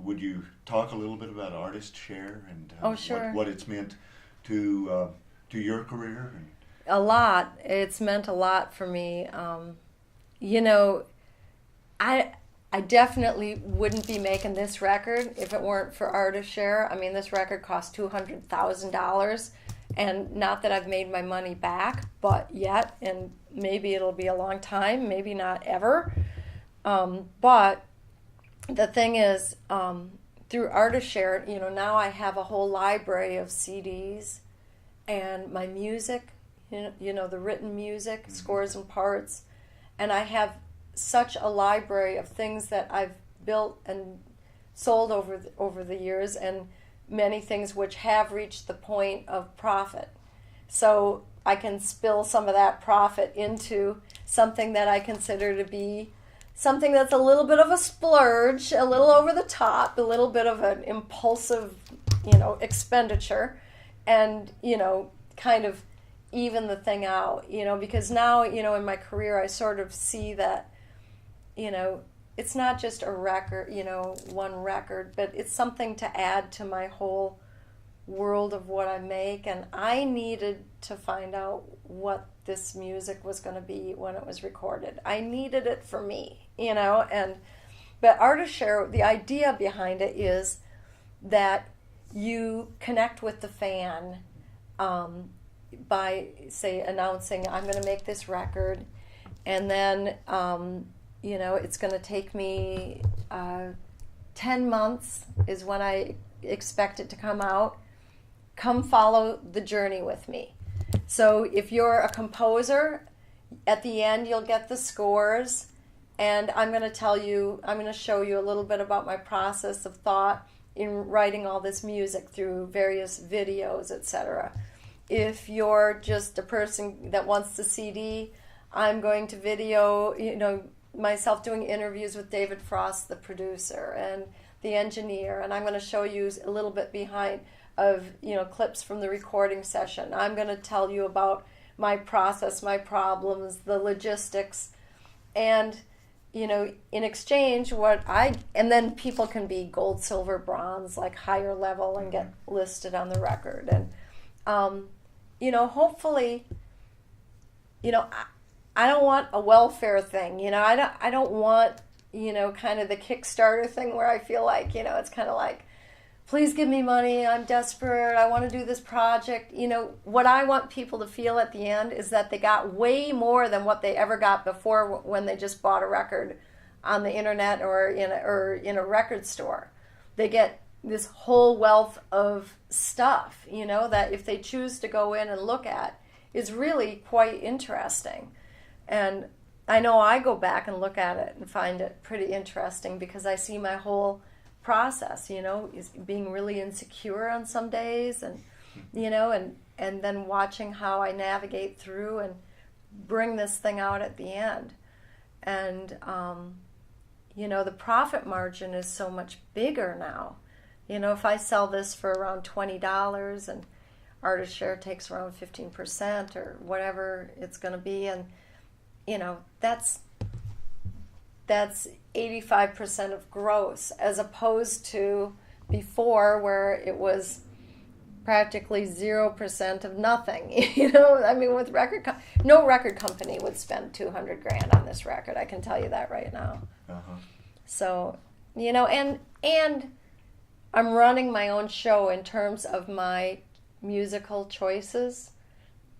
would you talk a little bit about Artist Share and Oh, sure. what it's meant to your career? And A lot. It's meant a lot for me. You know, I I definitely wouldn't be making this record if it weren't for Artist Share. I mean, this record cost $200,000, and not that I've made my money back, but yet, and maybe it'll be a long time, maybe not ever. But the thing is, through Artist Share, you know, now I have a whole library of CDs and my music, you know, the written music, scores and parts, and I have such a library of things that I've built and sold over the years, and many things which have reached the point of profit. So I can spill some of that profit into something that I consider to be something that's a little bit of a splurge, a little over the top, a little bit of an impulsive, you know, expenditure, and, you know, kind of even the thing out, you know, because now, you know, in my career I sort of see that, you know, it's not just a record, you know, one record, but it's something to add to my whole world of what I make, and I needed to find out what this music was going to be when it was recorded. I needed it for me, you know, but Artist Share, the idea behind it is that you connect with the fan by, say, announcing, I'm going to make this record, and then, you know, it's going to take me 10 months is when I expect it to come out. Come follow the journey with me. So if you're a composer, at the end you'll get the scores, and I'm going to show you a little bit about my process of thought in writing all this music through various videos, etc. If you're just a person that wants the CD, I'm going to video, you know, myself doing interviews with David Frost, the producer, and the engineer, and I'm going to show you a little bit behind of, you know, clips from the recording session. I'm going to tell you about my process, my problems, the logistics, and, you know, in exchange, and then people can be gold, silver, bronze, like higher level, and get listed on the record. And, you know, hopefully, you know, I don't want a welfare thing, you know, I don't want, you know, kind of the Kickstarter thing where I feel like, you know, it's kind of like, please give me money, I'm desperate, I want to do this project. You know, what I want people to feel at the end is that they got way more than what they ever got before when they just bought a record on the internet or in a record store. They get this whole wealth of stuff, you know, that if they choose to go in and look at, is really quite interesting. And I know I go back and look at it and find it pretty interesting because I see my whole process, you know, is being really insecure on some days, and, you know, and then watching how I navigate through and bring this thing out at the end. And, you know, the profit margin is so much bigger now. You know, if I sell this for around $20 and Artist Share takes around 15% or whatever it's going to be, and, you know, that's 85% of gross, as opposed to before where it was practically 0% of nothing. You know, I mean, with no record company would spend $200,000 on this record. I can tell you that right now. So, you know, and I'm running my own show in terms of my musical choices.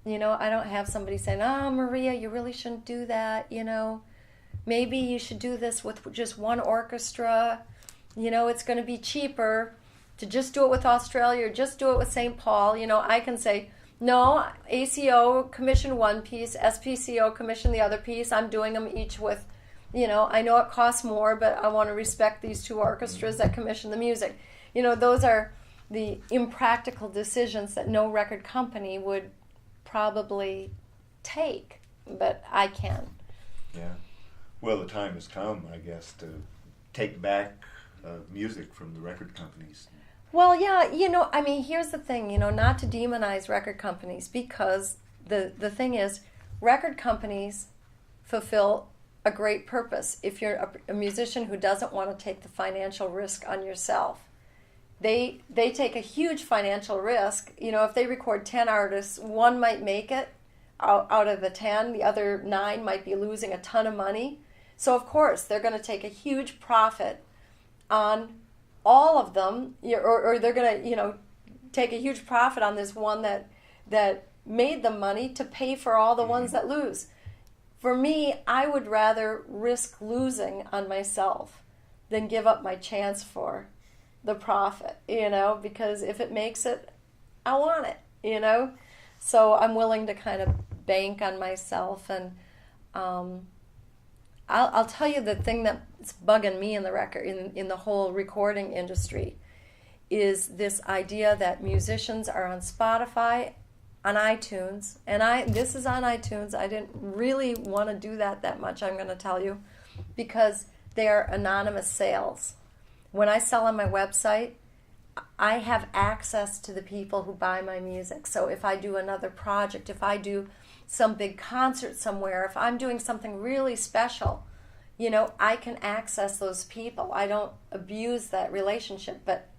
You know, I don't have somebody saying, "Oh, Maria, you really shouldn't do that," you know. Maybe you should do this with just one orchestra. You know, it's going to be cheaper to just do it with Australia or just do it with St. Paul. You know, I can say, no, ACO commission one piece, SPCO commission the other piece. I'm doing them each with, you know, I know it costs more, but I want to respect these two orchestras that commission the music. You know, those are the impractical decisions that no record company would probably take, but I can. Yeah. Well, the time has come, I guess, to take back music from the record companies. Well, yeah, you know, I mean, here's the thing, you know, not to demonize record companies, because the thing is, record companies fulfill a great purpose. If you're a musician who doesn't want to take the financial risk on yourself, they take a huge financial risk. You know, if they record 10 artists, one might make it out of the 10, the other 9 might be losing a ton of money. So of course they're going to take a huge profit on all of them, or they're going to, you know, take a huge profit on this one that made them money to pay for all the ones that lose. For me, I would rather risk losing on myself than give up my chance for the profit, you know, because if it makes it, I want it, you know. So I'm willing to kind of bank on myself. And I'll tell you the thing that's bugging me in the record, in the whole recording industry, is this idea that musicians are on Spotify, on iTunes, and this is on iTunes. I didn't really want to do that much, I'm going to tell you, because they are anonymous sales. When I sell on my website, I have access to the people who buy my music. So if I do another project, if I do some big concert somewhere, if I'm doing something really special, you know, I can access those people. I don't abuse that relationship, but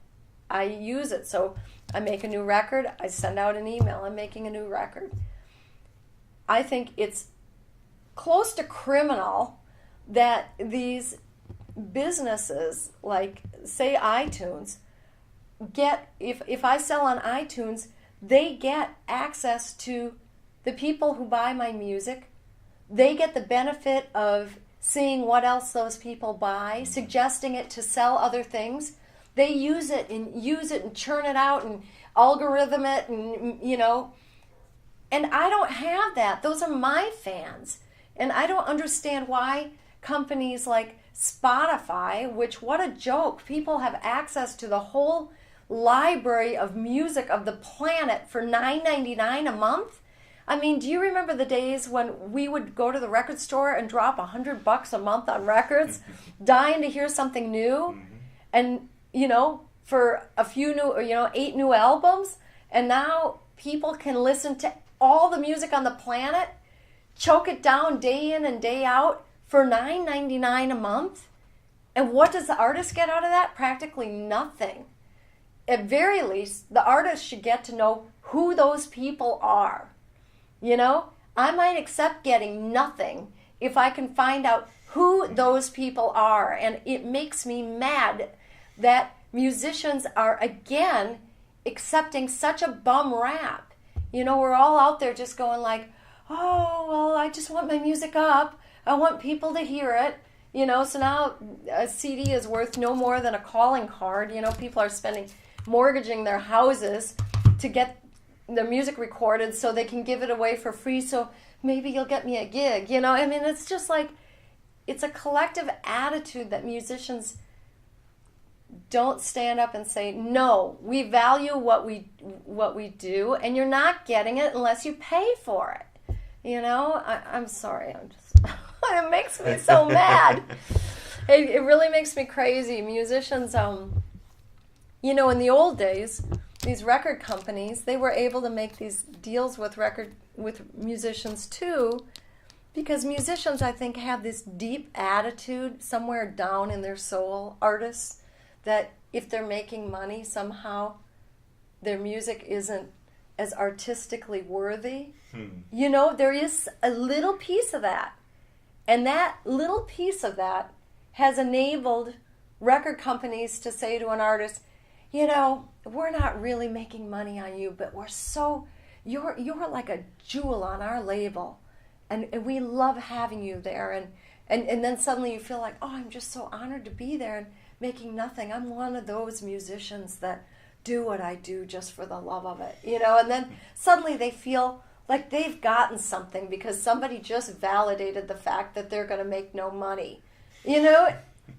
I use it. So I make a new record, I send out an email, I'm making a new record. I think it's close to criminal that these businesses, like, say, iTunes, get, if I sell on iTunes, they get access to the people who buy my music. They get the benefit of seeing what else those people buy, suggesting it to sell other things. They use it and churn it out and algorithm it, and, you know, and I don't have that. Those are my fans. And I don't understand why companies like Spotify, which, what a joke, people have access to the whole library of music of the planet for $9.99 a month. I mean, do you remember the days when we would go to the record store and drop $100 a month on records, dying to hear something new, and, you know, for a few new, you know, 8 new albums, and now people can listen to all the music on the planet, choke it down day in and day out for $9.99 a month? And what does the artist get out of that? Practically nothing. At very least, the artist should get to know who those people are. You know, I might accept getting nothing if I can find out who those people are. And it makes me mad that musicians are, again, accepting such a bum rap. You know, we're all out there just going like, oh, well, I just want my music up. I want people to hear it. You know, so now a CD is worth no more than a calling card. You know, people are mortgaging their houses to get their music recorded so they can give it away for free, so maybe you'll get me a gig. You know, I mean, it's just like, it's a collective attitude that musicians don't stand up and say, no, we value what we do, and you're not getting it unless you pay for it. You know, I'm sorry, I'm just it makes me so mad. It really makes me crazy. Musicians, you know, in the old days, these record companies, they were able to make these deals with musicians too, because musicians, I think, have this deep attitude somewhere down in their soul, artists, that if they're making money, somehow their music isn't as artistically worthy. You know, there is a little piece of that. And that little piece of that has enabled record companies to say to an artist, you know, we're not really making money on you, but you're like a jewel on our label, and we love having you there. And then suddenly you feel like, oh, I'm just so honored to be there and making nothing. I'm one of those musicians that do what I do just for the love of it, you know. And then suddenly they feel like they've gotten something because somebody just validated the fact that they're going to make no money. You know,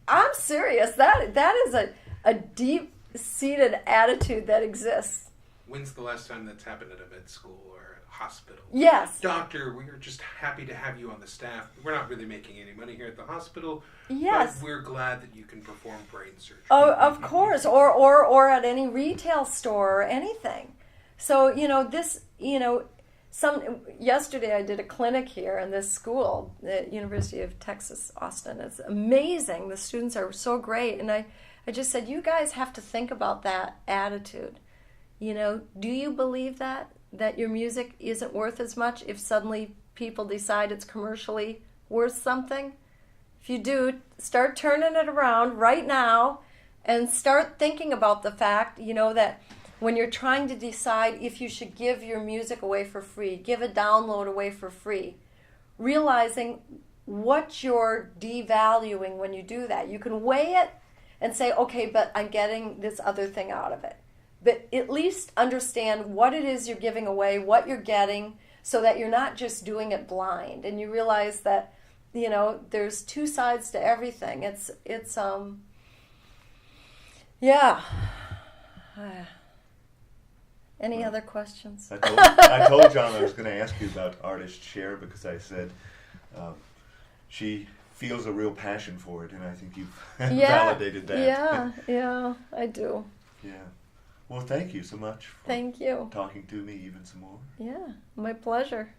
I'm serious. That is a deep-seated attitude that exists. When's the last time that's happened at a med school or a hospital? Yes. Doctor, we're just happy to have you on the staff. We're not really making any money here at the hospital. Yes. But we're glad that you can perform brain surgery. Oh, of course. Or at any retail store or anything. So, you know, this, you know, Yesterday I did a clinic here in this school at University of Texas, Austin. It's amazing. The students are so great. And I just said, you guys have to think about that attitude. You know, do you believe that your music isn't worth as much if suddenly people decide it's commercially worth something? If you do, start turning it around right now and start thinking about the fact, you know, that when you're trying to decide if you should give your music away for free, give a download away for free, realizing what you're devaluing when you do that. You can weigh it and say, okay, but I'm getting this other thing out of it. But at least understand what it is you're giving away, what you're getting, so that you're not just doing it blind. And you realize that, you know, there's two sides to everything. Yeah. Any other questions? I told John I was going to ask you about artist share because I said she feels a real passion for it, and I think you've validated that. Yeah, I do. Yeah. Well, thank you so much for Thank you. talking to me even some more. Yeah, my pleasure.